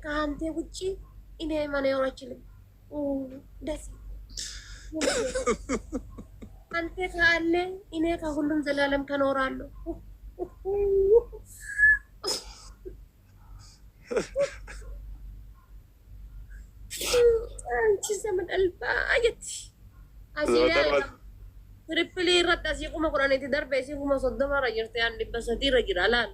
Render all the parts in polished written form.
ከአንተ ውጪ እኔ መኖር አልችልም። ደስ አንተ ካለ እኔ ከሁሉም ዘላለም ከኖራለሁ። አንቺ ዘመን አልባየት አጂላ ትሪፕሊ ረዳ ሲቁመ ቁራኔቲ ደርቤ ሲቁመ ሶዶማ ረጅርቴ አንድ በሰዲ ረጅራላል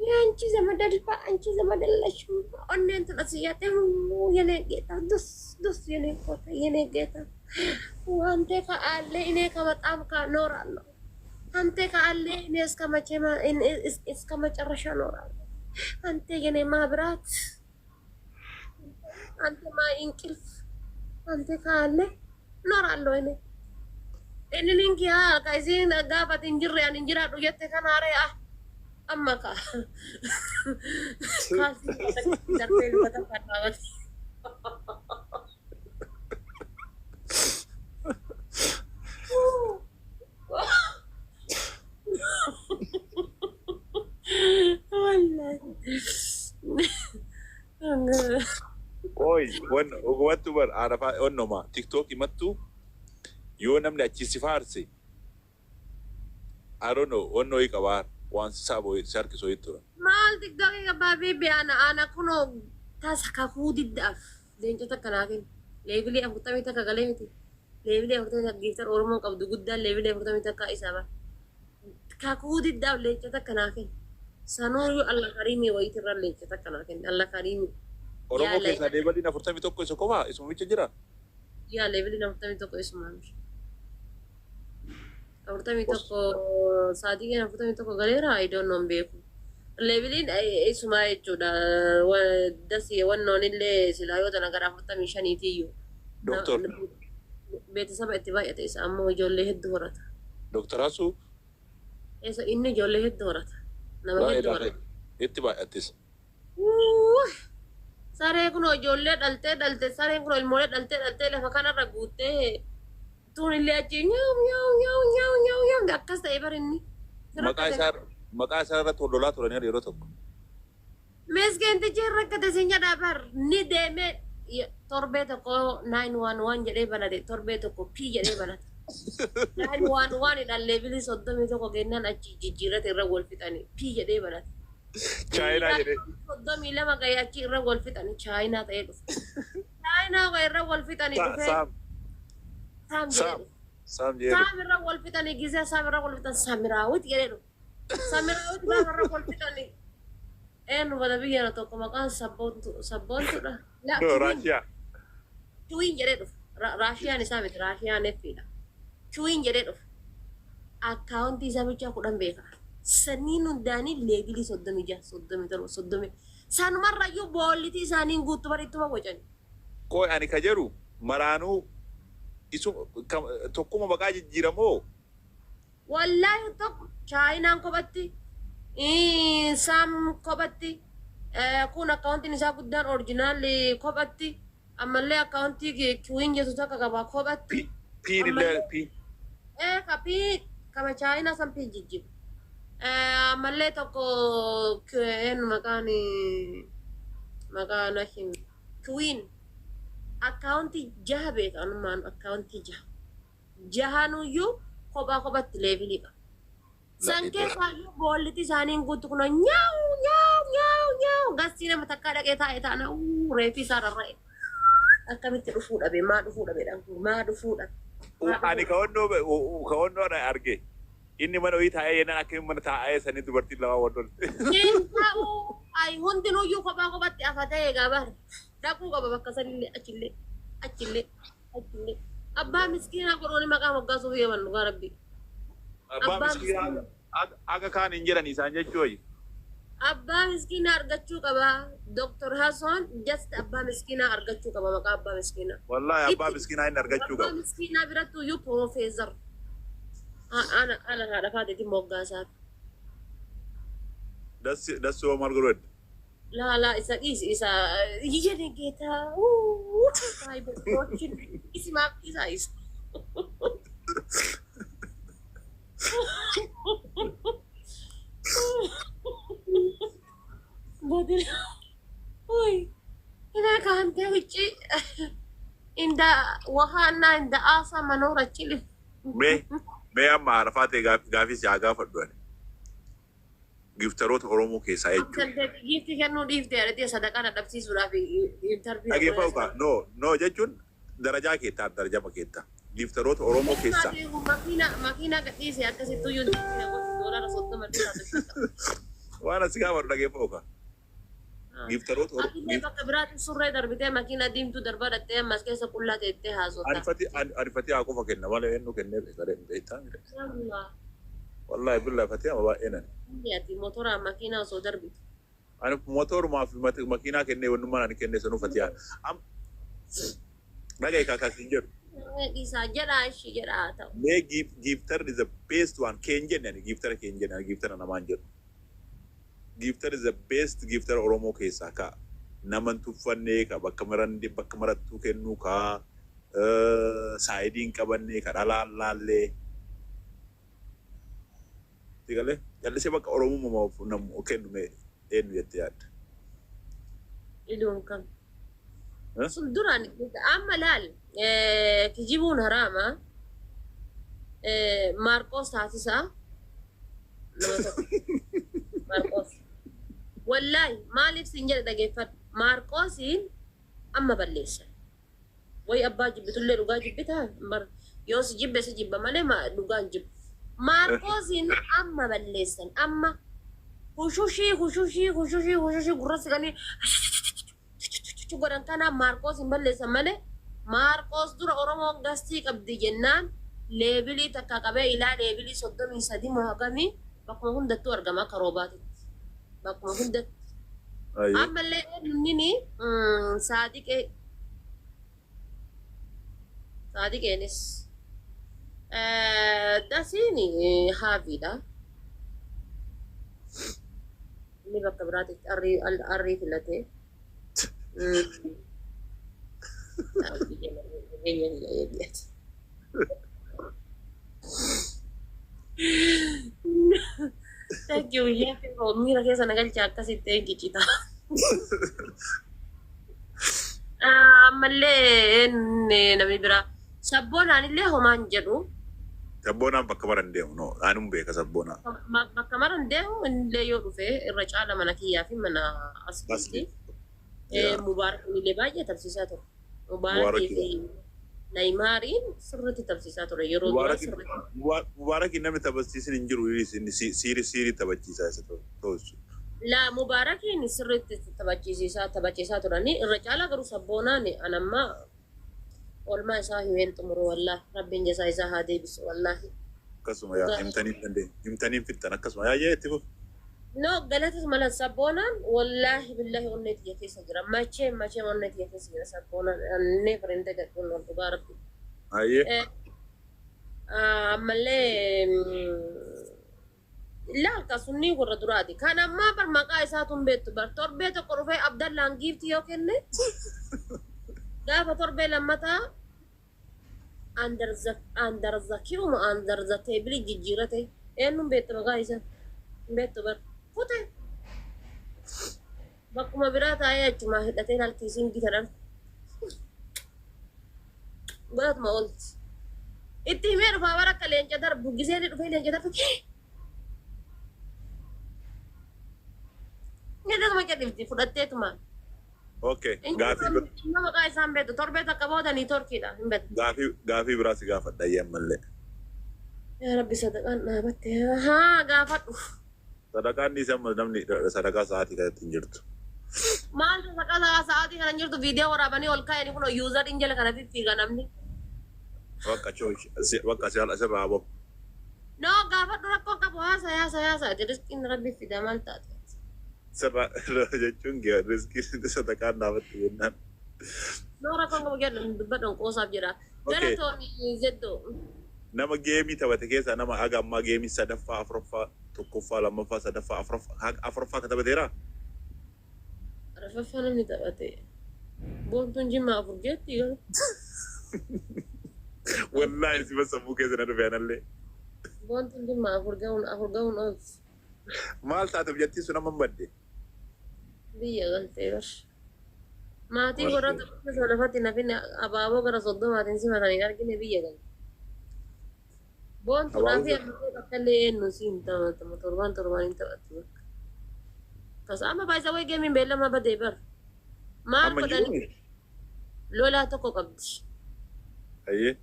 የአንቺ ዘመድ አልባ አንቺ ዘመድ የለሽም። ኦኔን ትለስያቴ የኔ ጌታ ዱስ የኔ ኮታ የኔ ጌታ አንተ ካለ እኔ ከበጣም ከኖራለሁ። አንተ ካለ እኔ እስከ መጨረሻ ኖራለሁ። አንተ የኔ ማብራት አንተ እንቅልፍ አንተ ካለ ኖራለሁ። እኔ እንኪያ ከዚህን ጋፋት እንጅሪያን እንጅራ ዱየቴ ከናሬ አማካ ካሲ ተከተል በተፈራበት Oi, wantu bar arafa onnoma TikTok imattu yoo namni achi si faarse I don't know onno qabaar waan sabo sarkiso ittura maal TikTok gabaabee beana ana kuno tasaka hudidaf leenca takkanaakin leebili afurtamii takka galee miti leebili afurtamii takka giiftar oromoon qabdu guddaan leebili afurtamii takka isaaba kakudidaf leenca takkanaakin sanuu alla kariimii wayitirra leenca takkanaakin alla kariimii Oromo keessa leebali na furtamii tokko isa qofa isuma bicha jira yaa leebili na afurtamii tokko isuma afurtamii tokko saatii keenya afurtamii tokko galeera I don't know beeku leebiliin isuma jechuudha dasi wannoon illee silaa yoo tana gara afurtamii shaniitiyyuu Doktor beetisaba itti baay'ate isa ammoo ijoollee hedduu horata Doktoraasu isa inni ijoollee hedduu horata nama hedduu horata itti baay'atis saree kun ijoollee dhaltee sareen kun ilmoolee dhaltee lafa kanarra guuttee tuun illee achi nyaaw akkas ta'e barinni maqaa isaa irratti hordolaa turanii yeroo tokko meeskeentichi rakkate sinya dhaabar ni deemee torbee tokko 911 jedhee banate torbee tokko P jedhee banate 911 idhaan leebilii 31 kennaan achi jijjiirrate irra wal fixanii P jedhee banate China jedhee 32 gahee achi irra wal fixanii China ta'ee dhufe China irra wal fixanii dhufe Sam irra wal fixanii gisee Sam irra wal fixan Samiraawit jedhee dhufe Samiraawit gaafa irra wal fixanii enu bada biyya tokko maqaan sabboontuudha Raashiyaa Chuin jedhee dhufe Raashiyaan isaa miti Raashiyaan effiidha Chuin jedhee dhufe akkaawuntii isaa bichaa 10 beeka saniin hundaanii leebilii 36 sanumarrayyuu boollitii isaaniin guutuu barittuma bocan Qoy ani ka jedhu maraanuu isu tokkuma maqaa jijjiiramoo wallaahi tokko chaayinaan kophatti Sam kophatti kun akkaawuntiin isaa guddaan orjinaali kophatti ammallee akkaawuntii kiwiin jettu takka qabaa kophatti P kapii kama chaayinaa san P jijjiiru ammallee tokko maqaan hin kiwiin akkaawuntii 6 beeka anumaan akkaawuntii 6 kophatti leebilii qaba Sanke kayu bolliti isaaniin guutuu kun nyaaw gasii nama takka dhaqee taa'ee taana reefi isaa rarra'e akkamitti dhufuu dhabe maa dhufuu dhabeedhaan maa dhufuu dhabe ani kawannoo arge inni mana ho'i taa'ee yennaan akkamitti mana taa'ee sanii dubartiin lama wandol ay hundinuyyuu kophatti afatee egaa bara dhaquu qaba bakka sanillee achillee abbaa miskiinaa godhooni maqaa moggaasuuf yeeman dhugaa rabbii Abbaa miskiinaa akka kaan hin jedhan isaan jechuun abbaa miskiinaa argachuu qaba Dr. Hassan just abbaa miskiinaa argachuu qaba maqaa abbaa miskiinaa wallahi abbaa miskiinaa hin argachuu qaba abbaa miskiinaa birattuu iyyuu profeesar ana haadha faateeti moggaasaati that's so Margaret la isa yene geeta ay bokin isi ma isa Butin. Uy, kinakahante wichi. Inda wahana inda asa manora chili. Mee amma Arafaa ta'e gaafii si haa gaafadhu ani. Giftaroota Oromoo keessaa jechuudha. Gifti kennuu dhiiftee adii sadaqaa dadhabsiisuudhaaf intarviyu. Dhageeffatu no jechuun darajaa keettaa darajama keettaa. Giftaroota Oromoo keessaa. Makiinaa gadhiisee akkasittuu yoo doolaara 30 waan asi gaafadhu dhageeffatu. Giftaroota Oromoo. Ati bakka biraatti surree darbitee makiinaa diimtuu darbaa dhattee ammas keessa qullaa teettee haasofta. Arifatee haa qofa kenna malee eenyu kennee beektaa mire. Wallahi billahi fatee ama baay'ee nani. Ati motoraan makiinaa osoo darbitu. Ani motorumaaf makiinaa kennee wannummaan ani kennee sanuu fatee dhagaye kaakaasiin jedhu. Isaa jedhaa ishii jedhaa ta'u. Mee giftar is the best one keen jenne ani giftara keen jenne ani giftara namaan jedhu. Giftar is the best giftara Oromoo keessaa ka naman tuffannee ka bakka marattuu kennuu ka saayidiin qabannee ka dhalaan laallee. Tigale jallisee bakka Oromoo namu kennu mee eenyu jettee yaadda? Iluun kam? Sun duraan amma laal kijibuun haraama Maarqoos taasisaa nama tokko Maarqoos wallaahi maaliif siin jedhe dhageeffadhu Maarqoosiin amma balleessan way abbaa jibbitullee dhugaa jibbitaa yoo si jibbe si jibba malee dhugaan jibbu Maarqoosiin amma balleessan amma hushushii gurra siganii godhan kana Maarqoos hin balleessan malee Maarqoos dura Oromoon gastii qabdi jennaan leebilii takka qabee ilaa leebilii 33 mohagamii bakkuma hundattuu argama akka roobaatitti bakkuma hundatti ammallee nini saadiqeenis dasiini haafiidha inni bakka biraatitti arrii filatee Thank you. Mira keessa nagalcha akkasitti eeggicita. Ammallee namni biraa sabboonaan illee homaan jedhu. Sabboonaan bakka maran deemu no aanum beeka sabboonaa. Bakka maran deemu illee yoo dhufe irra caala mana kiyyaa fi mana asfiitti. Mubaarak illee baay'ee tabsiisaa ture. Mubaarakii fi Naymaariin sirriitti tabsiisaa ture yeroo duraa sirriitti. Mubaarakiin namni taphachiisin hin jiru siirii taphachiisaa isa ta'uusu. Laa Mubaarakiin sirriitti taphachiisaa turanii irra caalaa garuu sabboonaan anammaa oolmaa isaa himeen xumuru wallaahi rabbiin jasaa isaa haa deebisu wallaahi. Akkasuma yaa himtaniin fixxan akkasuma yaa'ee itti fufu. No, galatas malas sabboonaan wallahi billahi onneeti ya keessa jira. Machee onneeti ya keessa jira sabboonaan. Never in the gadhuun ol dhugaa rabbi. Ayyee. Ammallee ilaalka sunni warra duraati. Kan ammaa bar maqaa isaatuun beektu bar torbee tokko dhufee Abdallaan giiftii yoo kenne gaafa torbee lammataa under the kiuma under the table jijjiirate eenyuun beektu maqaa isaa beektu bar. Kute bakkuma biraa taa'ee achuma hidhatee halkiisiin gitaadhaan godhatuma oolti. Itti himee dhufaa bara akka leenca darbu gisee dhufee leenca darbu Nyaatuma jedhifti fudhatteetuma. Okay, gaafii maqaa isaan beektu torbee takka boodanii torkiidha hin beektu. Gaafii biraa si gaafadha ammallee. Yaa Rabbi sadaqaan dhaabatte haa gaafadhu. Sadaqaan ni sama namni sadaqaa sa'aatii kanatti hin jirtu. Maal sadaqaa sa'aatii kana hin jirtu viidiyoo waraabanii ol kaa'anii kun yuuzar injala kana fiffiiga namni. Bakka asirraa bahu. No gaafadhu rakkoon qabu haasa riskiin rabbi fida maal taate. Sirraa jechuun riskiin sadaqaan dhaabatti jennaan. No rakkoon qabu jedhu dubbadhaan qoosaaf jira. Gara tooni zeddoo. Nama geemii taphate keessa nama aga ammaa geemii sadaffaa afuraffaa tokkoffaa lammaffaa sadaffaa afuraffaa ka taphateera. Arfaffaa namni taphate. Boontuun jimmaa afur jeetti gara. Wallaahi si sammuu keessa na dhufe anallee. Boontuun jimmaa afur ga'uun oolti. Maal taate biyyattii sun amma badde? biyya galtee bar. Maatii warra Marshe. tokko keessa lafatti nafin abaaboo gara soddomaatiin simatanii argine biyya galte. Boontuudhaa fi Abaaboo ammoo bakka illee eenyu siin taphatama torban hin taphatu bakka. Kas amma baay'isa wayii geemiin beellama badee bar. Maal amma godhanii jiru. lolaa tokko qabdi. Ayyee.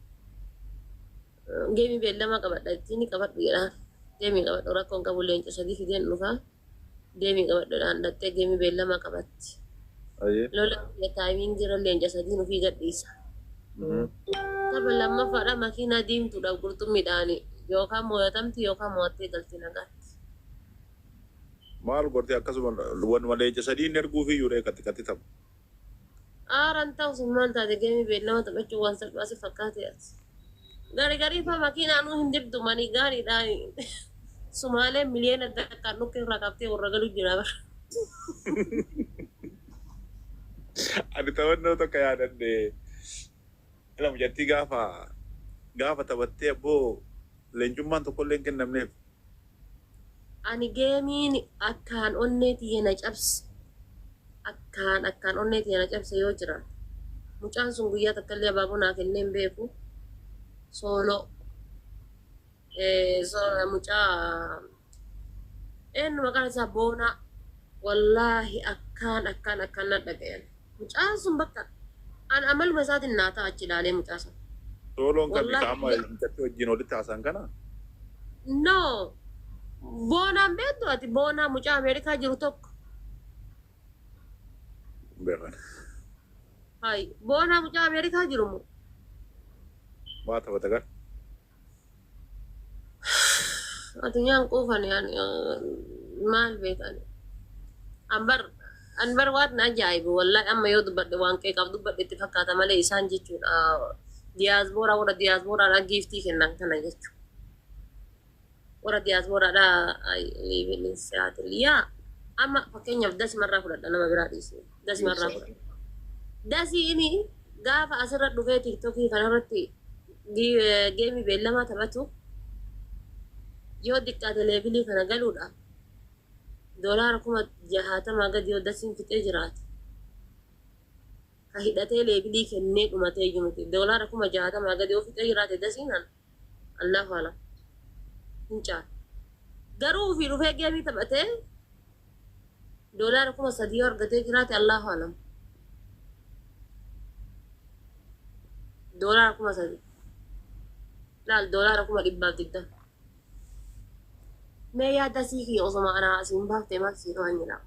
Geemii beellama qabadha ittiin qabadhu jedhaan. Deemii qabadhu rakkoon qabu leenca sadii fideen dhufaa. Deemii qabadhuudhaan dhattee geemii beellama qabatti. Ayyee. Lola taayimiingiirra leenca sadii nufii gadhiisa. Tapha lammaffaadha makiinaa diimtuudhaaf qurxummiidhaan yookaan mo'atamti yookaan mo'attee galti nagaatti. Maal gortee akkasuma wanuma leenca sadii inni erguu fi yuudhee qatti tapha. Aaran ta'u summaan taate geemii beellama taphachuu waan salphaa si fakkaatee ati. Garii faa makiinaanuu hin dirtumanii gaariidhaan Sumaalee miliyoona adda akkaan dhukkee irraa qabtee warra galu jira bara. Ani taphannoo tokko yaadadhe. Ilama jattii gaafa taphattee abboo leencummaan tokkollee hin kennamneef. Ani geemiin akkaan onnee tiyya na cabse. Akkaan onnee tiyya na cabse yoo jira. Mucaan sun guyyaa takka illee abaaboo naa kennee hin beeku. Sooloo. Mucaa eenyu maqaan isaa Boonaa. Wallaahi akkaan na dhaga'an. Mucaan sun bakka an amaluma isaatiin naa ta'a achi ilaalee mucaa sana. Sooloon kan Wallaahi- isaa amma jatti wajjin walitti haasan kana. No. Boonaan beektu ati Boonaa mucaa Ameerikaa jiru tokko. Beekan. Hai. Boonaa mucaa Ameerikaa jiru moo? Maa taphata kan? Addunyaan quufan maal beekan. Anbar waan na ajaa'ibu wallahi amma yoo dubbadhe waan qeeqaaf dubbadhe itti fakkaata malee isaan jechuudha. Diyaasbooraa warra diyaasbooraadhaa giiftii kennan kana jechuudha. Warra diyaasbooraadhaa liibilinsiyaatiil yaa amma fakkeenyaaf dasimarraa fudhadha nama biraa dhiisee dasimarraa fudhadha. Dasiini gaafa asirra dhufee tiktokii kanarratti geemii beellamaa taphatu yoo xiqqaate leebilii kana galuudha. Doolaara 60,000 gadi yoo dasiin fixee jiraate. Ka hidhatee leebilii kennee dhumatee jiru miti. Doolaara 60,000 gadi yoo fixee jiraate dasiinan Allahu alam. Hin caalu. Garuu ofii dhufee geemii taphatee doolaara 3,000 yoo argatee jiraate Allahu alam. Doolaara 3,000. Laal doolaara 120. Mee yaada sii kiyya osoma anaa asiin baaftee maal sii waan jedhama.